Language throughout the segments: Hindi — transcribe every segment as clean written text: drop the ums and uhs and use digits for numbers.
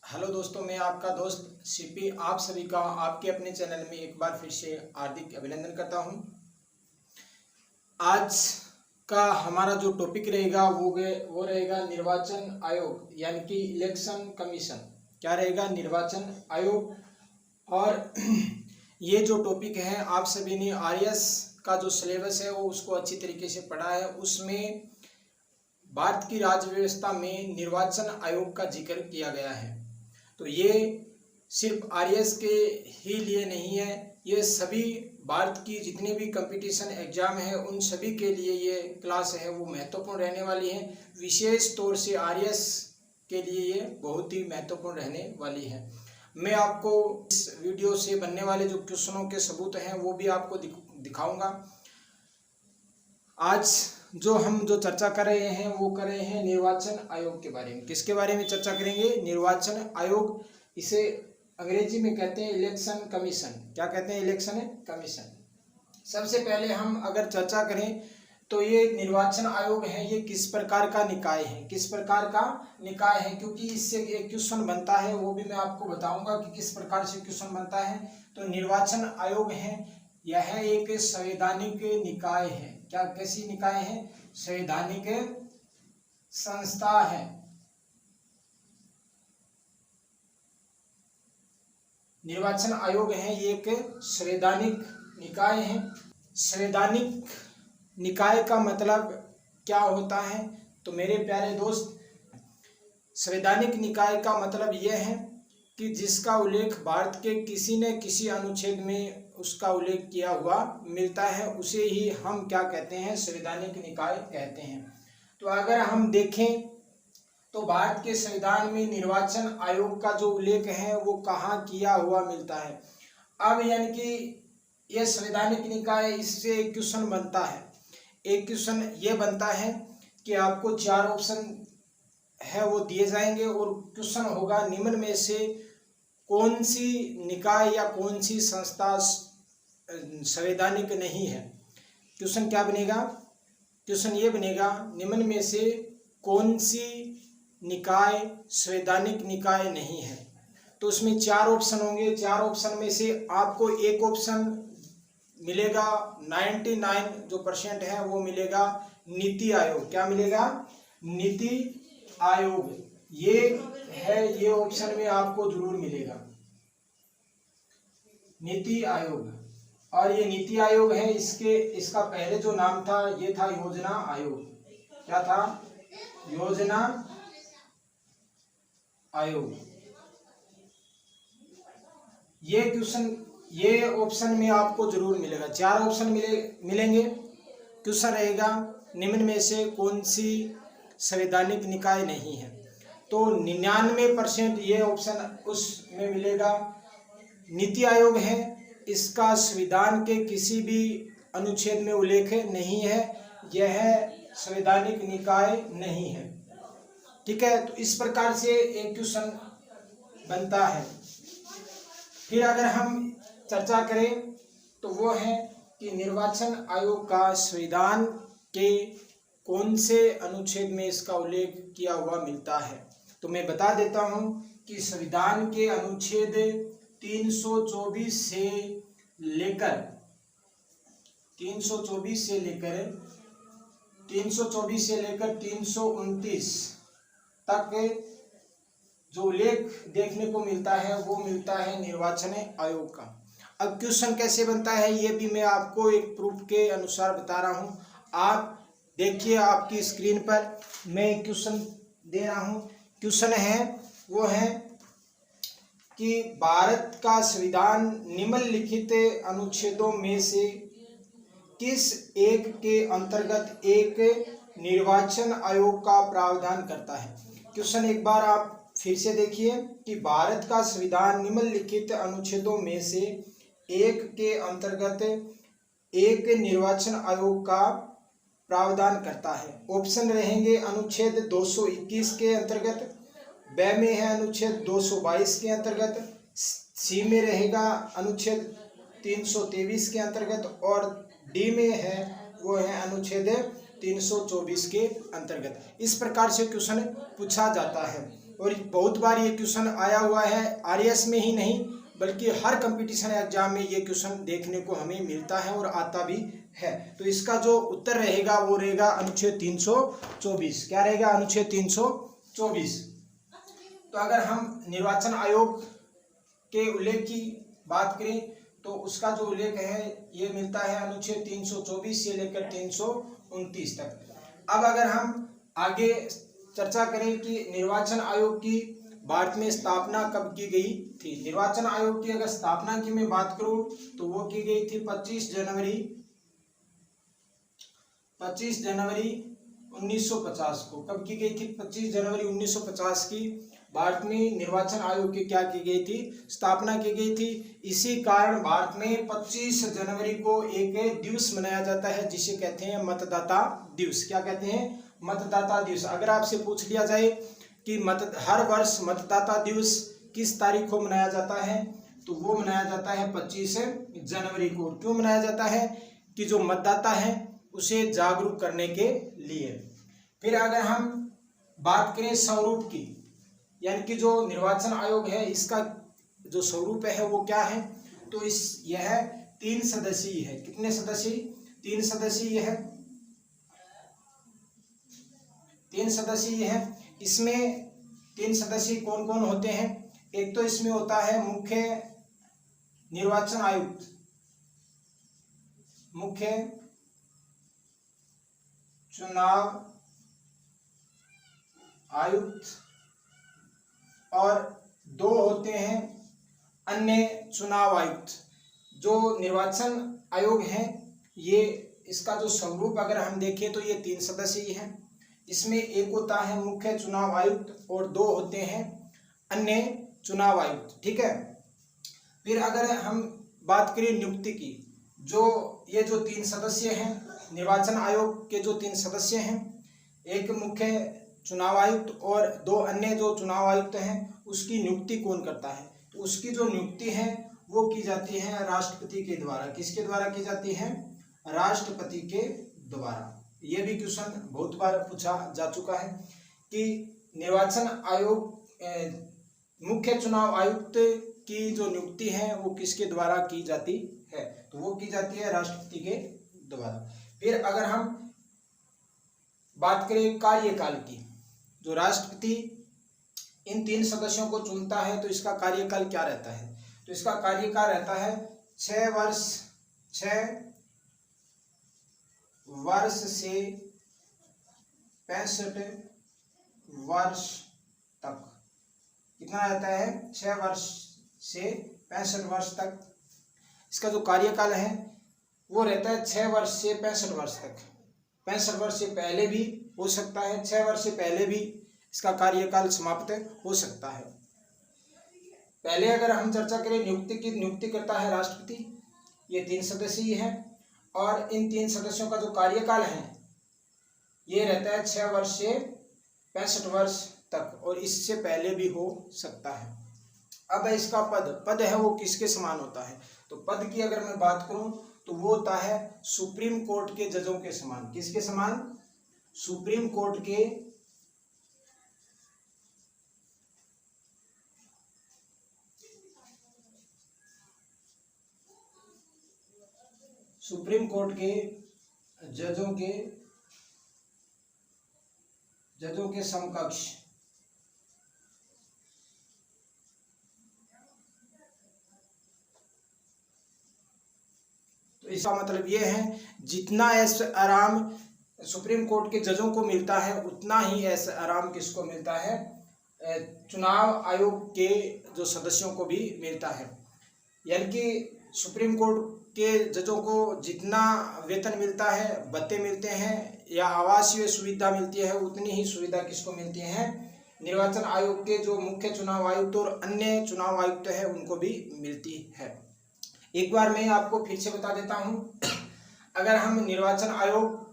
हेलो दोस्तों, मैं आपका दोस्त सीपी आप सभी का आपके अपने चैनल में एक बार फिर से हार्दिक अभिनंदन करता हूं। आज का हमारा जो टॉपिक रहेगा वो रहेगा निर्वाचन आयोग यानी कि इलेक्शन कमीशन। क्या रहेगा? निर्वाचन आयोग। और ये जो टॉपिक है, आप सभी ने आरएस का जो सिलेबस है वो उसको अच्छी तरीके से पढ़ा है। उसमें भारत की राज्य व्यवस्था में निर्वाचन आयोग का जिक्र किया गया है। तो ये सिर्फ आरएस के ही लिए नहीं है, ये सभी भारत की जितने भी कंपटीशन एग्जाम है उन सभी के लिए ये क्लास है वो महत्वपूर्ण रहने वाली है। विशेष तौर से आरएस के लिए ये बहुत ही महत्वपूर्ण रहने वाली है। मैं आपको इस वीडियो से बनने वाले जो क्वेश्चनों के सबूत हैं वो भी आपको दिखाऊंगा। आज जो चर्चा कर रहे हैं वो कर रहे हैं निर्वाचन आयोग के बारे में। किसके बारे में चर्चा करेंगे? निर्वाचन आयोग। इसे अंग्रेजी में कहते हैं इलेक्शन कमीशन। क्या कहते हैं? Election commission. सबसे पहले हम अगर चर्चा करें तो ये निर्वाचन आयोग है, ये किस प्रकार का निकाय है? किस प्रकार का निकाय है? क्योंकि इससे एक क्वेश्चन बनता है, वो भी मैं आपको बताऊंगा कि किस प्रकार से क्वेश्चन बनता है। तो निर्वाचन आयोग है, यह एक संवैधानिक निकाय है। क्या कैसी निकाय है? संवैधानिक संस्था है। निर्वाचन आयोग है, ये एक संवैधानिक निकाय है। संवैधानिक निकाय का मतलब क्या होता है? तो मेरे प्यारे दोस्त, संवैधानिक निकाय का मतलब यह है कि जिसका उल्लेख भारत के किसी न किसी अनुच्छेद में उसका उल्लेख किया हुआ मिलता है, उसे ही हम क्या कहते हैं? संवैधानिक निकाय कहते हैं। तो अगर हम देखें तो भारत के संविधान में निर्वाचन आयोग का जो उल्लेख है वो कहाँ किया हुआ मिलता है? अब यानी कि यह संवैधानिक निकाय, इससे एक क्वेश्चन बनता है। एक क्वेश्चन ये बनता है कि आपको 4 ऑप्शन है वो दिए जाएंगे और क्वेश्चन होगा निम्न में से कौन सी निकाय या कौन सी संस्था संवैधानिक नहीं है। क्वेश्चन क्या बनेगा? क्वेश्चन ये बनेगा निम्न में से कौन सी निकाय संवैधानिक निकाय नहीं है। तो उसमें 4 ऑप्शन होंगे। 4 ऑप्शन में से आपको एक ऑप्शन मिलेगा, 99% है वो मिलेगा नीति आयोग। क्या मिलेगा? नीति आयोग। ये है, ये ऑप्शन में आपको जरूर मिलेगा नीति आयोग। और ये नीति आयोग है, इसका पहले जो नाम था ये था योजना आयोग। क्या था? योजना आयोग। ये क्वेश्चन, ये ऑप्शन में आपको जरूर मिलेगा। 4 ऑप्शन मिलेंगे। क्वेश्चन रहेगा निम्न में से कौन सी संवैधानिक निकाय नहीं है। तो 99% ये ऑप्शन उसमें मिलेगा। नीति आयोग है, इसका संविधान के किसी भी अनुच्छेद में उल्लेख नहीं है, यह संवैधानिक निकाय नहीं है। ठीक है, तो इस प्रकार से एक क्वेश्चन बनता है। फिर अगर हम चर्चा करें तो वो है कि निर्वाचन आयोग का संविधान के कौन से अनुच्छेद में इसका उल्लेख किया हुआ मिलता है। तो मैं बता देता हूं कि संविधान के अनुच्छेद 324 से लेकर 329 तक जो उल्लेख देखने को मिलता है वो मिलता है निर्वाचन आयोग का। अब क्वेश्चन कैसे बनता है ये भी मैं आपको एक प्रूफ के अनुसार बता रहा हूं। आप देखिए, आपकी स्क्रीन पर मैं क्वेश्चन दे रहा हूं। क्वेश्चन है वो है कि भारत का संविधान निम्नलिखित अनुच्छेदों में से किस एक के अंतर्गत एक निर्वाचन आयोग का प्रावधान करता है। क्वेश्चन एक बार आप फिर से देखिए कि भारत का संविधान निम्नलिखित अनुच्छेदों में से एक के अंतर्गत एक निर्वाचन आयोग का प्रावधान करता है। ऑप्शन रहेंगे अनुच्छेद 221 के अंतर्गत, ब में है अनुच्छेद 222 के अंतर्गत, सी में रहेगा अनुच्छेद 323 के अंतर्गत और डी में है वो है अनुच्छेद 324 के अंतर्गत। इस प्रकार से क्वेश्चन पूछा जाता है। और बहुत बार ये क्वेश्चन आया हुआ है, आरएएस में ही नहीं बल्कि हर कंपटीशन एग्जाम में ये क्वेश्चन देखने को हमें मिलता है और आता भी है। तो इसका जो उत्तर रहेगा वो रहेगा अनुच्छेद 324। क्या रहेगा? अनुच्छेद 324। तो अगर हम निर्वाचन आयोग के उल्लेख की बात करें तो उसका जो उल्लेख है ये मिलता है अनुच्छेद 324 से लेकर 329 तक। अब अगर हम आगे चर्चा करें कि निर्वाचन आयोग की भारत में स्थापना कब की गई थी। निर्वाचन आयोग की अगर स्थापना की मैं बात करूं तो वो की गई थी 25 जनवरी 1950 को। कब की गई थी? 25 जनवरी 1950 की भारत में निर्वाचन आयोग की क्या की गई थी? स्थापना की गई थी। इसी कारण भारत में 25 जनवरी को एक दिवस मनाया जाता है जिसे कहते हैं मतदाता दिवस। क्या कहते हैं? मतदाता दिवस। अगर आपसे पूछ लिया जाए कि हर वर्ष मतदाता दिवस किस तारीख को मनाया जाता है तो वो मनाया जाता है 25 जनवरी को। क्यों मनाया जाता है? कि जो मतदाता है उसे जागरूक करने के लिए। फिर अगर हम बात करें स्वरूप की, यानी कि जो निर्वाचन आयोग है इसका जो स्वरूप है वो क्या है, तो यह 3 सदस्यीय है। कितने सदस्यीय? 3 सदस्यीय है। 3 सदस्यीय है। इसमें 3 सदस्यीय कौन कौन होते हैं? एक तो इसमें होता है मुख्य निर्वाचन आयुक्त, मुख्य चुनाव आयुक्त, और 2 होते हैं अन्य चुनाव आयुक्त। जो निर्वाचन आयोग है ये इसका जो स्वरूप अगर हम देखें तो ये 3 सदस्यीय है। इसमें एक होता है मुख्य चुनाव आयुक्त और 2 होते हैं अन्य चुनाव आयुक्त। ठीक है। फिर अगर हम बात करें नियुक्ति की, ये जो 3 सदस्य हैं निर्वाचन आयोग के, जो 3 सदस्य हैं, एक मुख्य चुनाव आयुक्त और 2 अन्य जो चुनाव आयुक्त हैं, उसकी नियुक्ति कौन करता है? तो उसकी जो नियुक्ति है वो की जाती है राष्ट्रपति के द्वारा। किसके द्वारा की जाती है? राष्ट्रपति के द्वारा। ये भी क्वेश्चन बहुत बार पूछा जा चुका है कि निर्वाचन आयोग मुख्य चुनाव आयुक्त की जो नियुक्ति है वो किसके द्वारा की जाती है, तो वो की जाती है राष्ट्रपति के द्वारा। फिर अगर हम बात करें कार्यकाल की, जो राष्ट्रपति इन 3 सदस्यों को चुनता है तो इसका कार्यकाल क्या रहता है? तो इसका कार्यकाल रहता है 6 वर्ष से 65 वर्ष तक। कितना रहता है? 6 वर्ष से 65 वर्ष तक इसका जो कार्यकाल है वो रहता है 6 वर्ष से 65 वर्ष तक। 65 वर्ष से पहले भी हो सकता है, 6 वर्ष से पहले भी इसका कार्यकाल समाप्त हो सकता है। पहले अगर हम चर्चा करें नियुक्ति की, नियुक्ति करता है राष्ट्रपति। ये 3 सदस्यीय है और इन 3 सदस्यों का जो कार्यकाल है ये रहता है 6 वर्ष से 65 वर्ष तक, और इससे पहले भी हो सकता है। अब इसका पद है वो किसके समान होता है? तो पद की अगर मैं बात करूं तो वो होता है सुप्रीम कोर्ट के जजों के समान। किसके समान? सुप्रीम कोर्ट के जजों के समकक्ष। तो इसका मतलब ये है जितना ऐश आराम सुप्रीम कोर्ट के जजों को मिलता है उतना ही ऐश आराम किसको मिलता है? चुनाव आयोग के जो सदस्यों को भी मिलता है। यानी कि सुप्रीम कोर्ट के जजों को जितना वेतन मिलता है, भत्ते मिलते हैं या आवासीय सुविधा मिलती है, उतनी ही सुविधा किसको मिलती है? निर्वाचन आयोग के जो मुख्य चुनाव आयुक्त और अन्य चुनाव आयुक्त है उनको भी मिलती है। एक बार मैं आपको फिर से बता देता हूं, अगर हम निर्वाचन आयोग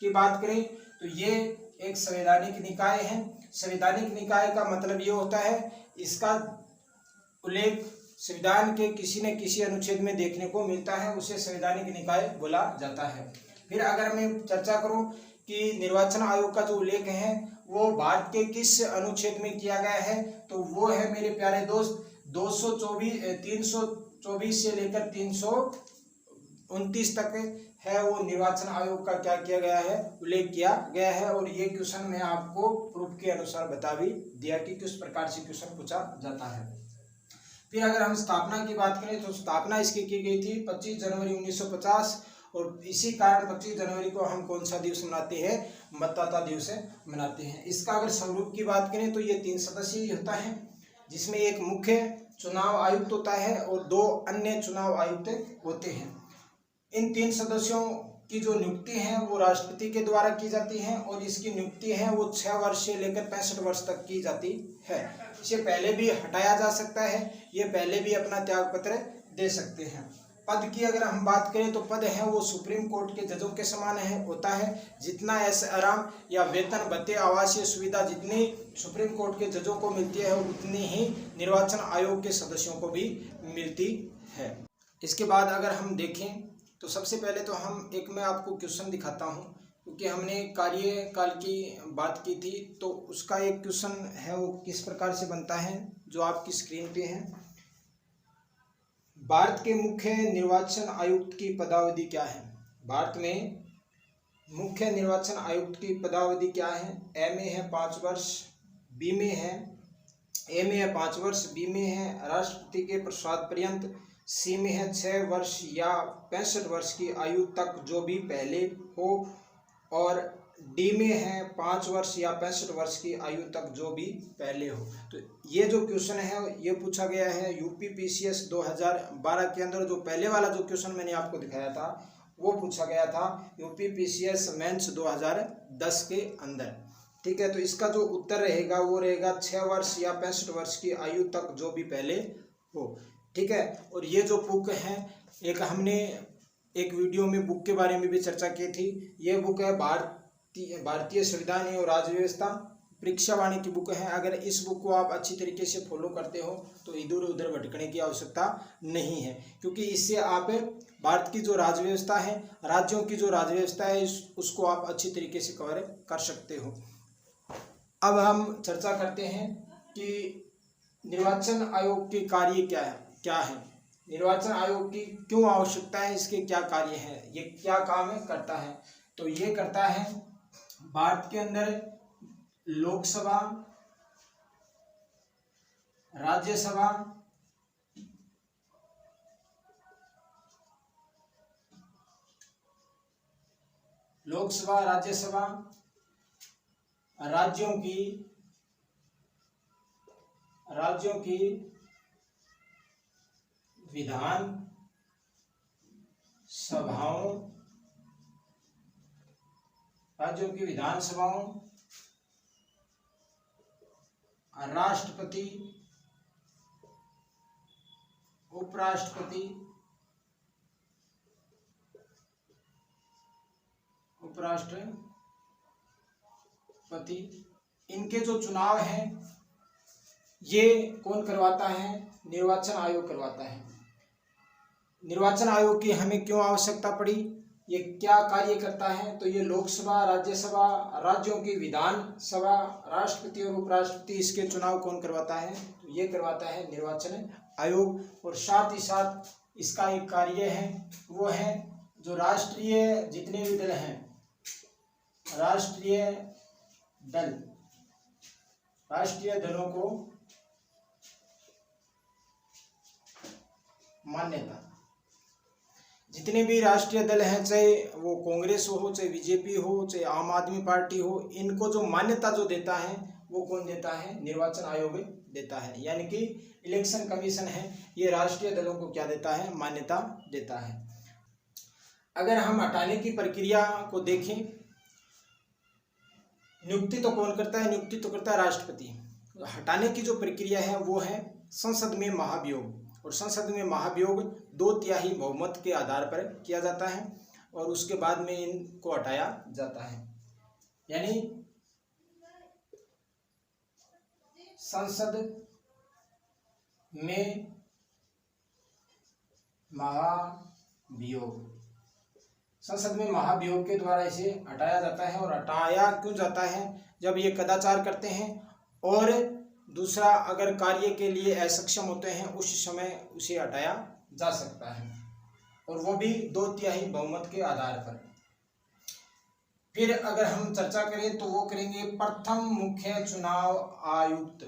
की बात करें तो ये एक संवैधानिक निकाय है। संवैधानिक निकाय का मतलब ये होता है इसका उल्लेख संविधान के किसी न किसी अनुच्छेद में देखने को मिलता है, उसे संवैधानिक निकाय बोला जाता है। फिर अगर मैं चर्चा करूं कि निर्वाचन आयोग का जो उल्लेख है वो भारत के किस अनुच्छेद में किया गया है, तो वो है मेरे प्यारे दोस्त 324 से लेकर 329 तक है, वो निर्वाचन आयोग का क्या किया गया है, उल्लेख किया गया है। और ये क्वेश्चन मैं आपको प्रूफ के अनुसार बता भी दिया कि किस प्रकार से क्वेश्चन पूछा जाता है। फिर अगर हम स्थापना की बात करें तो स्थापना इसकी की गई थी 25 जनवरी 1950, और इसी कारण 25 जनवरी को हम कौन सा दिवस मनाते हैं, मतदाता दिवस मनाते हैं। इसका अगर स्वरूप की बात करें तो ये 3 सदस्यीय होता है, जिसमें एक मुख्य चुनाव आयुक्त होता है और 2 अन्य चुनाव आयुक्त होते हैं। इन 3 सदस्यों की जो नियुक्ति है वो राष्ट्रपति के द्वारा की जाती है, और इसकी नियुक्ति है वो 6 वर्ष से लेकर 65 वर्ष तक की जाती है। इसे पहले भी हटाया जा सकता है, ये पहले भी अपना त्यागपत्र दे सकते हैं। पद की अगर हम बात करें तो पद है वो सुप्रीम कोर्ट के जजों के समान होता है। जितना ऐसे आराम या वेतन भत्ते आवासीय सुविधा जितनी सुप्रीम कोर्ट के जजों को मिलती है उतनी ही निर्वाचन आयोग के सदस्यों को भी मिलती है। इसके बाद अगर हम देखें तो सबसे पहले तो मैं आपको क्वेश्चन दिखाता हूँ, क्योंकि हमने कार्यकाल की बात की थी, तो उसका एक क्वेश्चन है वो किस प्रकार से बनता है जो आपकी स्क्रीन पे है। भारत के मुख्य निर्वाचन आयुक्त की पदावधि क्या है? भारत में मुख्य निर्वाचन आयुक्त की पदावधि क्या है? ए में है 5 वर्ष, बी में है 5 वर्ष, बी में है राष्ट्रपति के प्रसाद पर्यंत, सी में है 6 वर्ष या 65 वर्ष की आयु तक जो भी पहले हो, और डी में है 5 वर्ष या 65 वर्ष की आयु तक जो भी पहले हो। तो ये जो क्वेश्चन है ये पूछा गया है यूपी पीसीएस 2012 के अंदर। जो पहले वाला जो क्वेश्चन मैंने आपको दिखाया था वो पूछा गया था यूपी पीसीएस मेंस 2010 के अंदर। ठीक है, तो इसका जो उत्तर रहेगा वो रहेगा 6 वर्ष या 65 वर्ष की आयु तक जो भी पहले हो। ठीक है, और ये जो बुक है हमने एक वीडियो में बुक के बारे में भी चर्चा की थी। ये बुक है भारतीय संविधान और राज्य व्यवस्था परीक्षा वाणी की बुक है। अगर इस बुक को आप अच्छी तरीके से फॉलो करते हो तो इधर उधर भटकने की आवश्यकता नहीं है, क्योंकि इससे आप भारत की जो राज्य व्यवस्था है, राज्यों की जो राज्य व्यवस्था है उसको आप अच्छी तरीके से कवर कर सकते हो। अब हम चर्चा करते हैं कि निर्वाचन आयोग के कार्य क्या है, निर्वाचन आयोग की क्यों आवश्यकता है, इसके क्या कार्य हैं, ये क्या काम करता है। तो ये करता है भारत के अंदर लोकसभा, राज्यसभा, राज्यों की विधान सभाओं, राष्ट्रपति, उपराष्ट्रपति, इनके जो चुनाव हैं ये कौन करवाता है? निर्वाचन आयोग करवाता है। निर्वाचन आयोग की हमें क्यों आवश्यकता पड़ी, ये क्या कार्य करता है? तो ये लोकसभा, राज्यसभा, राज्यों की विधानसभा, राष्ट्रपति और उपराष्ट्रपति, इसके चुनाव कौन करवाता है? तो ये करवाता है निर्वाचन आयोग। और साथ ही साथ इसका एक कार्य है वो है जो राष्ट्रीय जितने भी दल हैं, राष्ट्रीय दलों को मान्यता। जितने भी राष्ट्रीय दल हैं, चाहे वो कांग्रेस हो, चाहे बीजेपी हो, चाहे आम आदमी पार्टी हो, इनको जो मान्यता जो देता है वो कौन देता है? निर्वाचन आयोग देता है। यानी कि इलेक्शन कमीशन है, ये राष्ट्रीय दलों को क्या देता है? मान्यता देता है। अगर हम हटाने की प्रक्रिया को देखें, नियुक्ति तो कौन करता है? नियुक्ति तो करता है राष्ट्रपति। हटाने की जो प्रक्रिया है वो है संसद में महाभियोग, और संसद में महाभियोग 2/3 बहुमत के आधार पर किया जाता है, और उसके बाद में इनको हटाया जाता है। यानी संसद में महाभियोग, संसद में महाभियोग के द्वारा इसे हटाया जाता है। और हटाया क्यों जाता है? जब ये कदाचार करते हैं और दूसरा अगर कार्य के लिए असक्षम होते हैं उस समय उसे हटाया जा सकता है, और वो भी 2/3 बहुमत के आधार पर। फिर अगर हम चर्चा करें तो वो करेंगे प्रथम मुख्य चुनाव आयुक्त।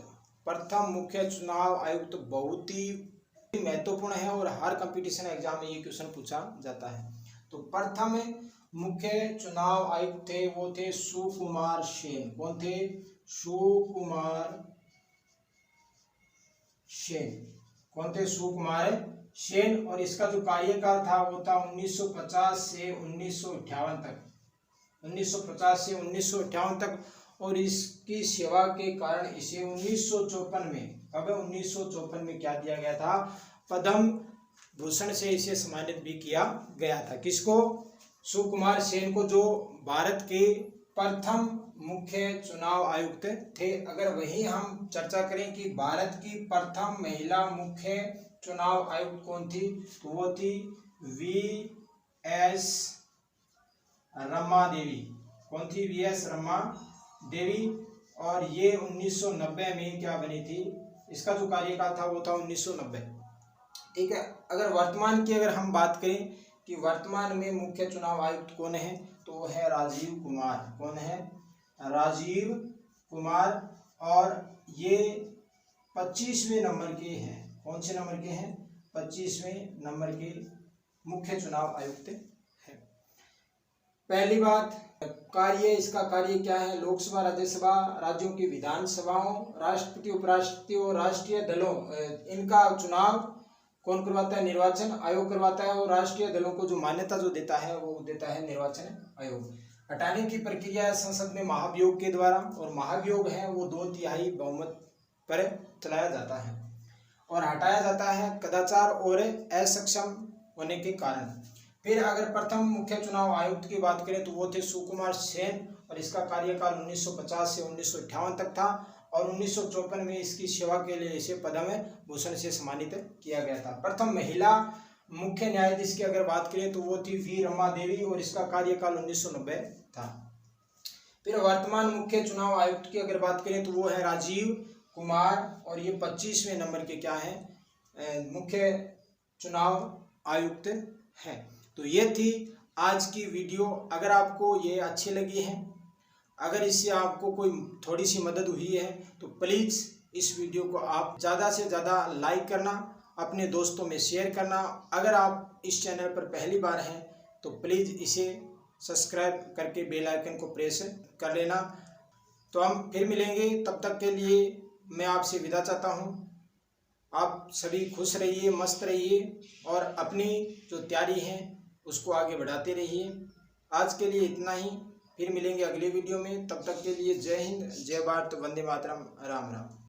प्रथम मुख्य चुनाव आयुक्त बहुत ही महत्वपूर्ण है और हर कंपटीशन एग्जाम में ये क्वेश्चन पूछा जाता है। तो प्रथम मुख्य चुनाव आयुक्त थे वो थे सुकुमार सेन। कौन थे? सुकुमार सेन। कौन थे? सुकुमार सेन। और इसका जो कार्यकाल था वो था 1950 से 1958 तक। 1950 से 1958 तक। और इसकी सेवा के कारण इसे 1954 में, कब 1954 में क्या दिया गया था? पद्म भूषण से इसे सम्मानित भी किया गया था। किसको? सुकुमार सेन को, जो भारत के प्रथम मुख्य चुनाव आयुक्त थे। अगर वही हम चर्चा करें कि भारत की प्रथम महिला मुख्य चुनाव आयुक्त कौन थी, तो वो थी वी.एस. रमा देवी। कौन थी? वी.एस. रमा देवी। और ये 1990 में क्या बनी थी? इसका जो कार्यकाल था वो था 1990। ठीक है। अगर वर्तमान की अगर हम बात करें कि वर्तमान में मुख्य चुनाव आयुक्त कौन है, तो वो है राजीव कुमार। कौन है? राजीव कुमार। और ये 25वें नंबर के हैं। कौन से नंबर के हैं? 25वें नंबर के मुख्य चुनाव आयुक्त है। पहली बात, कार्य, इसका कार्य क्या है? लोकसभा, राज्यसभा, राज्यों की विधानसभाओं, राष्ट्रपति, उपराष्ट्रपति और राष्ट्रीय दलों, इनका चुनाव कौन करवाता है? निर्वाचन आयोग करवाता है। और राष्ट्रीय दलों को जो मान्यता जो देता है वो देता है निर्वाचन आयोग। हटाने की प्रक्रिया संसद में महाभियोग के द्वारा, और महाभियोग है वो 2/3 बहुमत पर चलाया जाता है। और हटाया जाता है कदाचार और असक्षम होने के कारण। फिर अगर प्रथम मुख्य चुनाव आयुक्त की बात करें तो वो थे सुकुमार सेन, और इसका कार्यकाल 1950 से 1958 तक था। और 1954 में इसकी सेवा के लिए इसे पद्म भूषण से सम्मानित किया गया था। प्रथम महिला मुख्य न्यायाधीश की अगर बात करें तो वो थी वी. रमा देवी, और इसका कार्यकाल 1990 था। फिर वर्तमान मुख्य चुनाव आयुक्त की अगर बात करें तो वो है राजीव कुमार, और ये 25वें नंबर के क्या है? मुख्य चुनाव आयुक्त हैं। तो ये थी आज की वीडियो। अगर आपको ये अच्छी लगी है, अगर इससे आपको कोई थोड़ी सी मदद हुई है, तो प्लीज़ इस वीडियो को आप ज़्यादा से ज़्यादा लाइक करना, अपने दोस्तों में शेयर करना। अगर आप इस चैनल पर पहली बार हैं तो प्लीज़ इसे सब्सक्राइब करके बेल आइकन को प्रेस कर लेना। तो हम फिर मिलेंगे, तब तक के लिए मैं आपसे विदा चाहता हूँ। आप सभी खुश रहिए, मस्त रहिए, और अपनी जो तैयारी है उसको आगे बढ़ाते रहिए। आज के लिए इतना ही, फिर मिलेंगे अगली वीडियो में। तब तक के लिए जय हिंद, जय भारत, वंदे मातरम, राम राम।